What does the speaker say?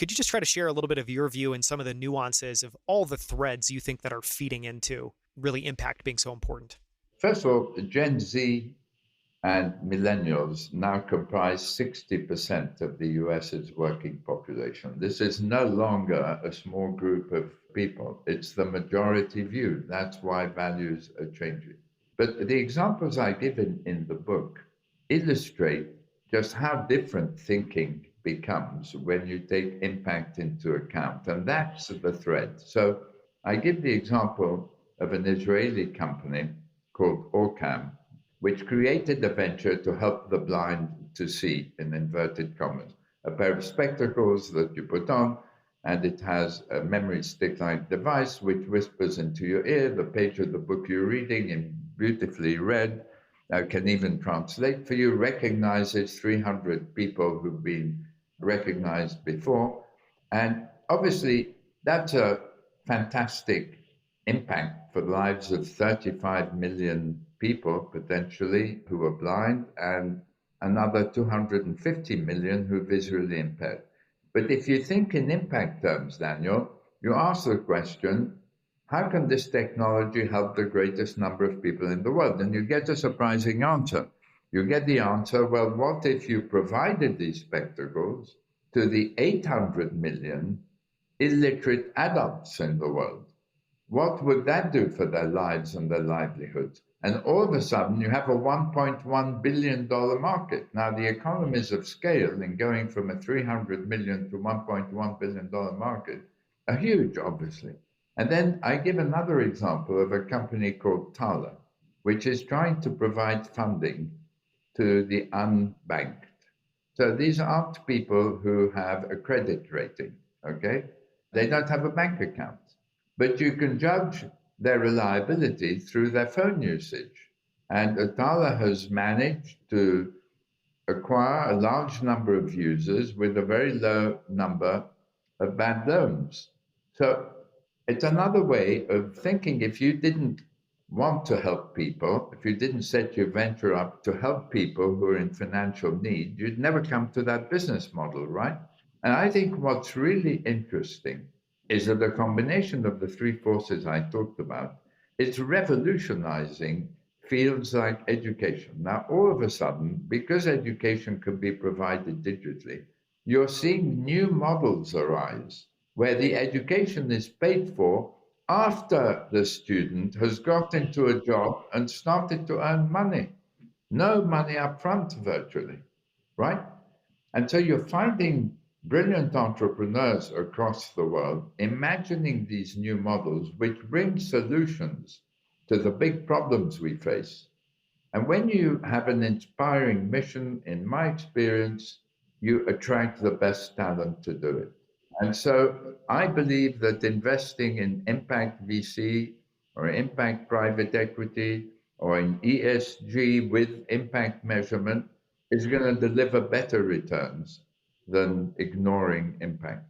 Could you just try to share a little bit of your view and some of the nuances of all the threads you think that are feeding into really impact being so important? First of all, Gen Z and millennials now comprise 60% of the US's working population. This is no longer a small group of people, it's the majority view. That's why values are changing. But the examples I give in the book illustrate just how different thinking becomes when you take impact into account. And that's the thread. So I give the example of an Israeli company called Orcam, which created a venture to help the blind to see, in inverted commas. A pair of spectacles that you put on, and it has a memory stick-like device which whispers into your ear the page of the book you're reading in beautifully read, can even translate for you, recognizes 300 people who've been recognized before. And obviously, that's a fantastic impact for the lives of 35 million people potentially who are blind and another 250 million who are visually impaired. But if you think in impact terms, Daniel, you ask the question, how can this technology help the greatest number of people in the world? And you get a surprising answer. You get the answer, well, what if you provided these spectacles to the 800 million illiterate adults in the world? What would that do for their lives and their livelihoods? And all of a sudden, you have a $1.1 billion market. Now, the economies of scale in going from a 300 million to $1.1 billion market are huge, obviously. And then I give another example of a company called Tala, which is trying to provide funding to the unbanked. So these aren't people who have a credit rating, okay? They don't have a bank account, but you can judge their reliability through their phone usage. And Atala has managed to acquire a large number of users with a very low number of bad loans. So it's another way of thinking. If you didn't want to help people, if you didn't set your venture up to help people who are in financial need, you'd never come to that business model, right? And I think what's really interesting is that the combination of the three forces I talked about is revolutionizing fields like education. Now, all of a sudden, because education can be provided digitally, you're seeing new models arise where the education is paid for after the student has got into a job and started to earn money. No money up front, virtually, right? And so you're finding brilliant entrepreneurs across the world imagining these new models which bring solutions to the big problems we face. And when you have an inspiring mission, in my experience, you attract the best talent to do it. And so I believe that investing in impact VC or impact private equity or in ESG with impact measurement is going to deliver better returns than ignoring impact.